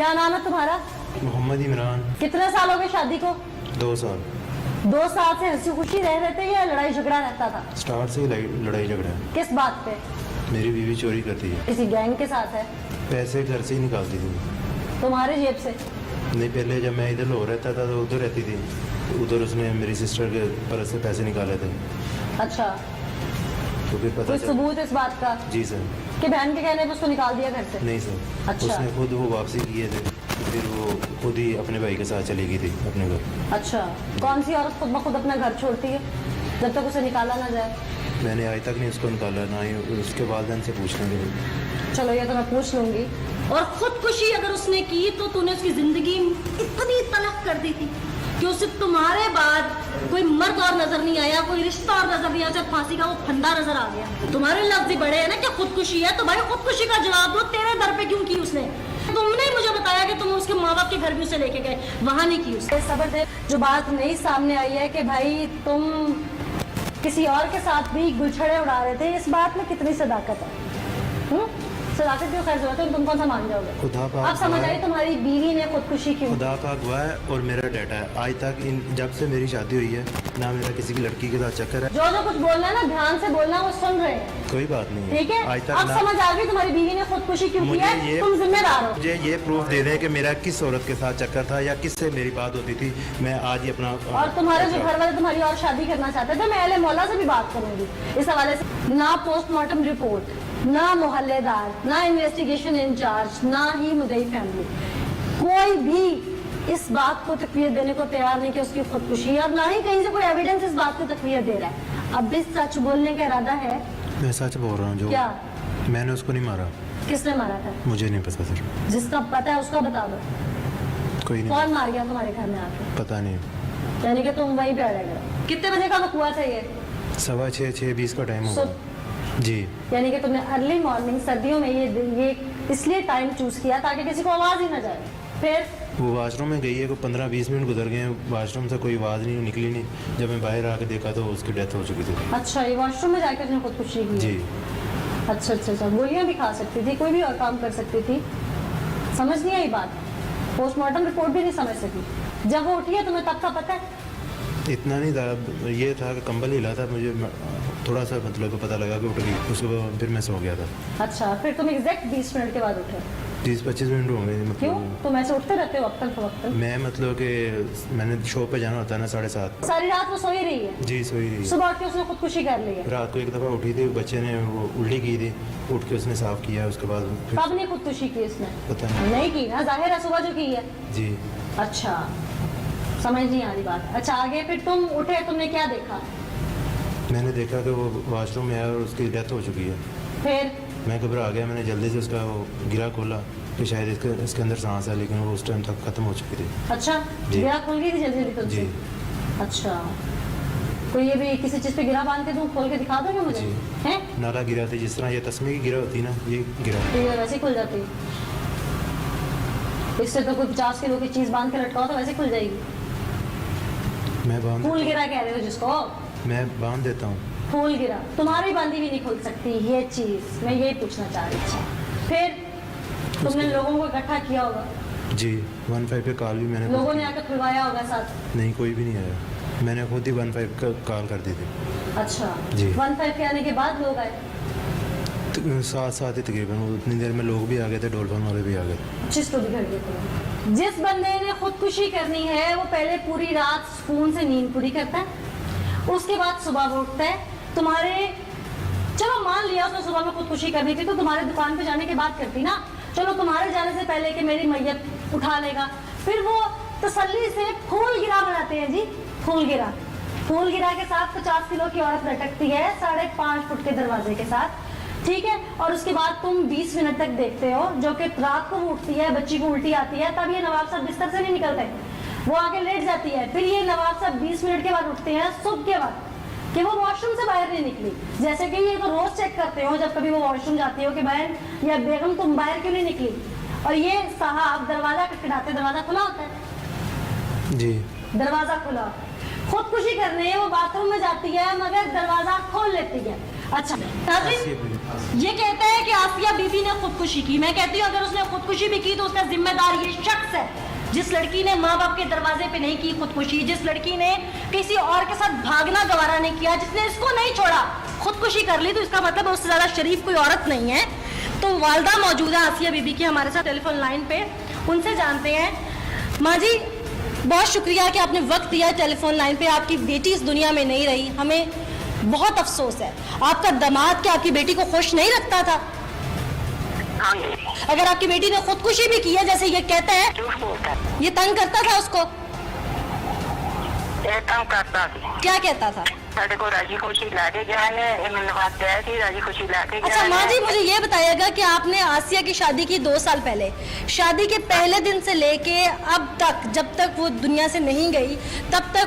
क्या नाम है तुम्हारा? मोहम्मद इमरान। कितने साल हो गए शादी को? 2 साल। 2 साल से हंसी खुशी रह रहे थे या लड़ाई झगड़ा रहता था? स्टार्ट से ही लड़ाई झगड़ा है। किस बात पे? मेरी बीवी चोरी करती है। किसी गैंग के साथ है? पैसे घर से ही निकालती थी। तुम्हारे जेब से? नहीं, पहले जब मैं इधर लो रहता था तो उधर रहती थी, उधर उसने मेरी सिस्टर के पर्स से पैसे निकाले थे। अच्छा, तो फिर पता कोई चला। सबूत इस बात का जी सर। कि बहन के कहने पे उसको निकाल दिया घर से? नहीं सर। अच्छा। उसने खुद वो वापसी किए थे, तो फिर वो खुद ही अपने भाई के साथ चली गई थी अपने घर। अच्छा, कौन सी औरत खुद ब खुद अपना घर छोड़ती है जब तक उसे निकाला ना जाए? मैंने आज तक नहीं उसको निकाला, ना ही उसके वालिदैन से पूछ लेंगे। चलो ये तो मैं पूछ लूंगी। और खुदकुशी अगर उसने की तो तूने उसकी जिंदगी इतनी तलख कर दी थी कि उसे तुम्हारे बाद कोई मर्द और नजर नहीं आया, कोई रिश्ता और नजर नहीं आया, चाहे फांसी का वो फंदा नजर आ गया। तुम्हारे लफ्ज ही बड़े हैं ना कि खुदकुशी है, तो भाई खुदकुशी का जवाब दो। तेरे दर पे क्यों की उसने? तुमने मुझे बताया कि तुम उसके माँ बाप के घर भी उसे लेके गए, वहां नहीं की उसने। सबर दे, जो बात नहीं सामने आई है कि भाई तुम किसी और के साथ भी गुलछड़े उड़ा रहे थे, इस बात में कितनी सदाकत है? सदाकत की खैर जरूरत है, तुम कौन सा मान जाओगे? खुदा पाक आप समझ आइए तुम्हारी बीवी ने खुदकुशी क्यों? खुदा का गवाह है और मेरा डाटा है। आज तक जब से मेरी शादी हुई है ना मेरा किसी की लड़की के साथ चक्कर है। जो कुछ बोलना है ना ध्यान से बोलना, वो सुन रहे हैं। कोई बात नहीं है। ठीक है, आज तक अब समझ आ गई तुम्हारी बीवी ने खुदकुशी क्यों की है। तुम जिम्मेदार हो। मुझे ये प्रूफ दे दें कि मेरा किस औरत के साथ चक्कर था या किससे मेरी बात होती थी, मैं आज ही अपना। और तुम्हारे जो घर वाले तुम्हारी और शादी करना चाहते थे, मैं अहले मौला से भी बात करूंगी इस हवाले से। ना पोस्टमार्टम रिपोर्ट, ना मोहल्लेदार, ना इन्वेस्टिगेशन इंचार्ज, ना ही मुदई फैमिली, कोई भी इस बात को तकवीर देने को तैयार नहीं कि उसकी खुदकुशी, और ना ही कहीं से कोई एविडेंस इस बात को तकवीर दे रहा है। अब भी सच बोलने का इरादा है? मैं सच बोल रहा हूँ। जो क्या? मैंने उसको नहीं मारा। किसने मारा था? मुझे नहीं पता सर। जिसका पता है उसका बता दो। कोई नहीं। कौन मार गया तुम्हारे घर में आके? पता नहीं। यानी कि तुम वहीं पे आ जाएगा। कितने बजे का वक्त हुआ था ये? 6:15 का टाइम होगा जी। यानी कि तुमने अर्ली मॉर्निंग सर्दियों में ये इसलिए टाइम चूज किया ताकि किसी को आवाज ही ना जाए। फिर वो वॉशरूम में गई है, को 15-20 मिनट गुजर गए हैं, वॉशरूम से कोई आवाज़ नहीं निकली नहीं। जब मैं बाहर आके देखा तो उसकी डेथ हो चुकी थी। अच्छा, ये वॉशरूम में जाकर उसने खुदकुशी की? जी। अच्छा, गोलियां भी खा सकती थी, कोई भी और काम कर सकती थी। समझ नहीं आई बात। पोस्टमार्टम रिपोर्ट भी नहीं समझ सकी। जब वो उठी है तुम्हें तब का पता है? इतना नहीं था, ये था कि कंबल हिला था, मुझे थोड़ा सा मतलब पता लगा कि उठ गई। उसके बाद फिर मैं सो गया था। अच्छा, फिर तुम एग्जैक्ट 20 मिनट के बाद उठे? 30-25 मिनट होंगे। क्यों? मतलब तुम ऐसे उठते रहते हो वक्तन फवक्तन? मैं मतलब कि मैंने शॉप पे जाना होता है ना 7:30। सारी रात वो सोई रही है? जी सोई रही है। सुबह उठ के उसने खुदकुशी कर ली है? रात को एक दफ़ा उठी थी, बच्चे ने वो उल्टी की थी, उठ के उसने साफ किया। उसके बाद फिर कब नहीं खुदकुशी की इसने? पता नहीं। नहीं की ना, जाहिर है सुबह जो की है। जी। अच्छा, समझ नहीं आ रही बात। अच्छा, आगे फिर तुम उठे, तुमने क्या देखा? मैंने देखा कि वो वॉशरूम में आया और उसकी डेथ हो चुकी है। फिर? मैं घबरा गया, मैंने जल्दी से उसका वो गिरा खोला कि शायद इसके अंदर सांस है, लेकिन वो उस टाइम तक खत्म हो चुकी थी। अच्छा, जी। गिरा खुल गई थी जल्दी तुमसे? जी। अच्छा, कोई ये भी किसी चीज पे गिरा बांध के तुम खोल के दिखा दोगे मुझे? जी। हैं? नाला गिरा थी, जिस तरह ये तस्मे की गिरा होती ना, ये गिरा। तो ये वैसे ही खुल जाती है? इससे तो कोई 50 किलो की चीज बांध के लटकाओ तो वैसे खुल जाएगी। मैं फूल गिरा कह रहे हो जिसको? मैं बांध देता हूँ। फूल गिरा तुम्हारी बांधी भी नहीं खुल सकती ये चीज, मैं यही पूछना चाह रही थी। फिर तुमने लोगों को इकट्ठा किया होगा? जी। 15 पे कॉल भी मैंने लोगों ने आकर खुलवाया होगा साथ? नहीं, कोई भी नहीं आया। मैंने खुद ही 15 का कॉल कर दी थी। अच्छा जी। 15 के आने के बाद लोग आए? साथ ही तकरीबन उतनी देर में लोग भी आ गए थे, डोलफन वाले भी आ गए थे। जिस तो बिगड़ गए थे। जिस बंदे ने खुदकुशी करनी है वो पहले पूरी रात सुकून से नींद पूरी करता है, उसके बाद सुबह वो उठता है। तुम्हारे चलो मान लिया उसने सुबह में खुदकुशी करनी थी तो तुम्हारे दुकान पे जाने के बाद करती ना। चलो तुम्हारे जाने से पहले कि मेरी मैयत उठा लेगा, फिर वो तसल्ली से फूल गिरा बनाते हैं जी। फूल गिरा के साथ 50 किलो की औरत लटकती है 5.5 फुट के दरवाजे के साथ, ठीक है। और उसके बाद तुम 20 मिनट तक देखते हो, जो कि रात को उठती है, बच्ची को उल्टी आती है, तब ये नवाब साहब बिस्तर से नहीं निकलते, वो आके लेट जाती है। फिर ये नवाब साहब 20 मिनट के बाद उठते हैं सुबह के बाद कि वो वॉशरूम से बाहर नहीं निकली। जैसे कि ये तो रोज चेक करते हो जब कभी वो वॉशरूम जाती हो कि बहन या बेगम तुम बाहर क्यों नहीं निकली, और ये साहब दरवाजा खटखटाते, दरवाजा खुला होता है जी। दरवाजा खुला, खुदकुशी करने वो बाथरूम में जाती है मगर दरवाजा खोल लेती है। अच्छा नाज़रीन, ये कहता है कि आसिया बीबी ने खुदकुशी की। मैं कहती हूँ अगर उसने खुदकुशी भी की तो उसका जिम्मेदार ये शख्स है। जिस लड़की ने माँ बाप के दरवाजे पे नहीं की खुदकुशी, जिस लड़की ने किसी और के साथ भागना गवारा नहीं किया, जिसने इसको नहीं छोड़ा, खुदकुशी कर ली, तो इसका मतलब उससे ज्यादा शरीफ कोई औरत नहीं है। तो वालदा मौजूद है आसिया बीबी की हमारे साथ टेलीफोन लाइन पे, उनसे जानते हैं। माँ जी, बहुत शुक्रिया कि आपने वक्त दिया टेलीफोन लाइन पे। आपकी बेटी इस दुनिया में नहीं रही, हमें बहुत अफसोस है। आपका दामाद क्या आपकी बेटी को खुश नहीं रखता था? अगर आपकी बेटी ने खुदकुशी भी की है जैसे ये कहते हैं, ये तंग करता था उसको? तंग करता था। क्या कहता था? साढ़े को राजी खुशी लाके जाने, मैंने बात कही थी राजी खुशी लाके। अच्छा माँ जी, मुझे ये बताइएगा कि आपने आसिया की शादी की 2 साल पहले, शादी के पहले दिन से लेके अब तक, जब तक वो दुनिया से नहीं गई तब तक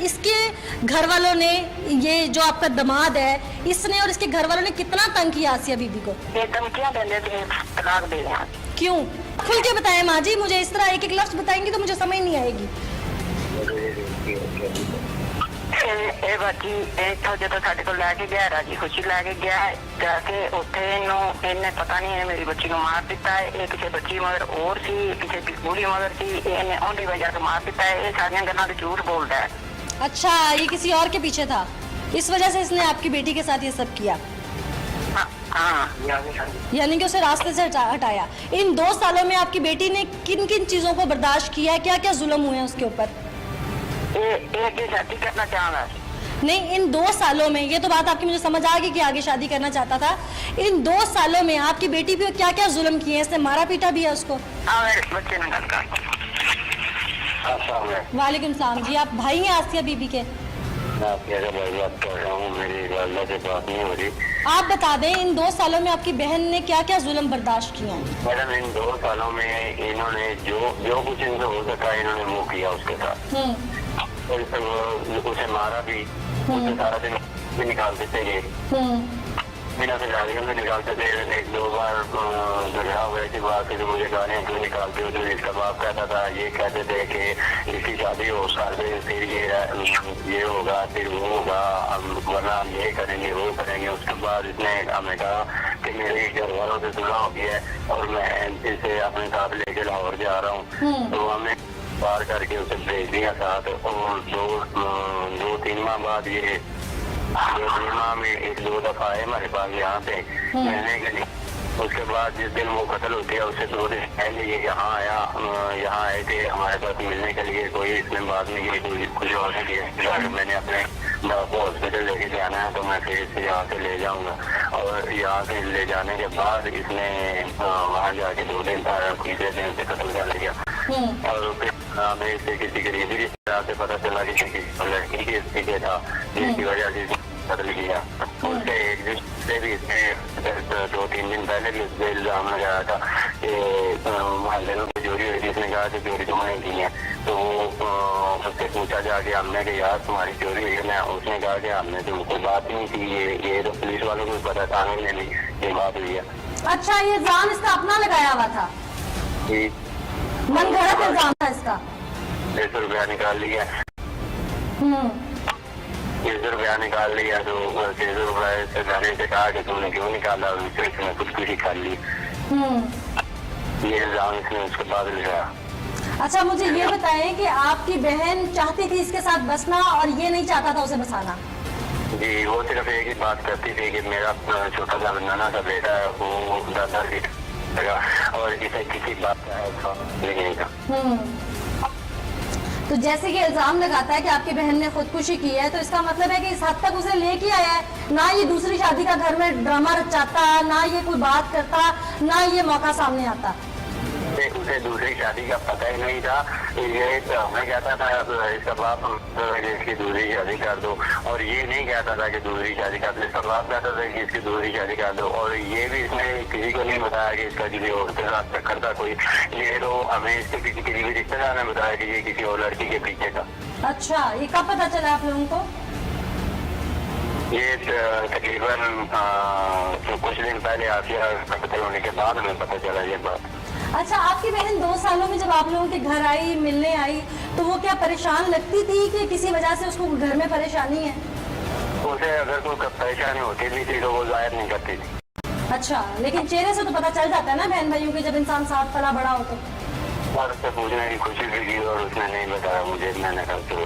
इसके घर वालों ने, ये जो आपका दामाद है, इसने और इसके घर वालों ने कितना तंग किया आसिया बीबी को? ये धमकियां दे देते हैं, तलाक दे दें। क्यों? खुल के बताएं माँ जी, मुझे इस तरह एक एक लफ्ज बताएंगी तो मुझे समझ नहीं आएगी। ਇਹ ਬਾਕੀ ਇੱਥੋਂ ਜਦੋਂ ਸਾਡੇ ਕੋਲ ਲੈ ਕੇ ਗਿਆ, ਰਾਜੀ ਖੁਸ਼ੀ ਲੈ ਕੇ ਗਿਆ, ਜਾ ਕੇ ਉੱਥੇ ਇਹਨੇ ਪਤਾ ਨਹੀਂ ਇਹ ਮੇਰੀ ਬੱਚੀ ਨੂੰ ਮਾਰ ਦਿੱਤਾ ਹੈ। ਇਹ ਕਿਸੇ ਬੱਚੀ ਮਗਰ ਹੋਰ ਸੀ, ਕਿਸੇ ਬੁੜੀ ਮਗਰ ਸੀ, ਇਹਨੇ ਉਹਦੀ ਵਜ੍ਹਾ ਤੋਂ ਮਾਰ ਦਿੱਤਾ है। ये सारियां गल्लां ते झूठ बोलता है। अच्छा, ये किसी और के पीछे था, इस वजह से इसने आपकी बेटी के साथ ये सब किया? यानी कि उसे रास्ते से हटाया। इन 2 सालों में आपकी बेटी ने किन किन चीजों को बर्दाश्त किया है? क्या क्या जुल्म हुए हैं उसके ऊपर? शादी करना चाहना नहीं, इन 2 सालों में, ये तो बात आपकी मुझे समझ आ गई कि आगे शादी करना चाहता था। इन 2 सालों में आपकी बेटी पे क्या क्या जुल्म किए हैं? इसने मारा पीटा भी है उसको? बच्चे ने गल कर। वालेकुम सलाम जी, आप भाई हैं आसिया बीबी के? आप बता दें इन 2 सालों में आपकी बहन ने क्या क्या जुल्म बर्दाश्त किए हैं? मैडम, इन 2 सालों में इन्होंने जो कुछ इनसे हो सका इन्होंने वो किया उसके साथ। उसे मारा भी, उसे सारा दिन भी निकालते थे, बिना सजारियों में निकालते थे। 1-2 बार झगड़ा हुआ ऐसी बात है जो मुझे गाने क्यों निकालते हो। तो इसका बाप कहता था, ये कहते थे कि इसकी शादी हो साल में, फिर ये होगा, फिर वो होगा, वरना हम ये करेंगे वो करेंगे। उसके बाद इसने हमें कहा कि मेरे घर वालों से सुना हो गया है और मैं इसे अपने साथ लेके लाहौर जा रहा हूँ। तो हमने पार करके उसे भेज दिया साथ। और 2-3 माह बाद ये 2-3 माह में 1-2 दफा आए हमारे पास यहाँ पे मिलने के लिए। उसके बाद जिस दिन वो कत्ल हो गया उससे 2 दिन पहले ये यहाँ आए थे हमारे पास मिलने के लिए। कोई इसने बाद में ये कुछ और नहीं किया। मैंने अपने बाप को हॉस्पिटल लेके जाना है तो मैं फिर इसे यहाँ से ले जाऊँगा। और यहाँ से ले जाने के बाद इसने वहाँ जाके 2 दिन तीसरे दिन से कत्ल कर लिया। और फिर हमें इससे किसी गरीबी रिश्तेदार से पता चला कि किसी लड़की के पीछे था जिसकी वजह से कत्ल किया। उसके एक दिन से भी इसने 2-3 दिन पहले भी उस पर इल्जाम लगाया था कि मोहल्ले में चोरी हुई थी। इसने कहा कि चोरी तुम्हारी की है। तो उससे पूछा जाके हमने कि यार तुम्हारी चोरी हुई है? उसने कहा कि हमने तो कोई बात ही नहीं थी, ये तो पुलिस वालों को पता था, हमें नहीं ये बात हुई है। अच्छा, ये इल्जाम इसका अपना लगाया हुआ था? जी, मनगढ़ंत इल्जाम था इसका? 100 रुपया निकाल लिया। 100 रुपया निकाल लिया। तो 600 रुपये से जाने से कहा कि तुमने क्यों निकाला? उसने कुछ भी निकाल ली। ये इल्जाम इसने उसके बाद लगाया। अच्छा, मुझे ये बताएं कि आपकी बहन चाहती थी इसके साथ बसना और ये नहीं चाहता था उसे बसाना? जी, वो सिर्फ एक ही बात करती थी कि मेरा छोटा सा नाना का बेटा है, वो दादा की और इसे किसी बात का नहीं था। तो जैसे कि इल्जाम लगाता है कि आपकी बहन ने खुदकुशी की है, तो इसका मतलब है कि इस हद तक उसे लेके आया है, ना ये दूसरी शादी का घर में ड्रामा रचाता, ना ये कोई बात करता, ना ये मौका सामने आता। उसे दूसरी शादी का पता ही नहीं था। ये हमें कहता था इसका बाप इसकी दूसरी शादी कर दो, और ये नहीं कहता था कि दूसरी शादी कर दो। इसका बाप कहता था कि इसकी दूसरी शादी कर दो, और ये भी इसने किसी को नहीं बताया कि इसका किसी और के साथ चक्कर था कोई। ये तो हमें इसके पीछे किसी भी रिश्तेदार ने बताया कि ये किसी और लड़की के पीछे था। अच्छा, ये कब पता चला आप लोगों को? ये तकरीबन कुछ दिन पहले आसिया कत्ल होने के बाद हमें पता चला ये बात। अच्छा, आपकी बहन 2 सालों में जब आप लोगों के घर आई, मिलने आई, तो वो क्या परेशान लगती थी कि किसी वजह से उसको घर में परेशानी है? उसे अगर कोई परेशानी होती भी थी तो वो जाहिर नहीं करती थी। अच्छा, लेकिन चेहरे से तो पता चल जाता है ना बहन भाइयों के, जब इंसान साथ पला बड़ा हो तो। और उससे पूछने की कोशिश भी की और उसने नहीं बताया मुझे। मैंने कहा तो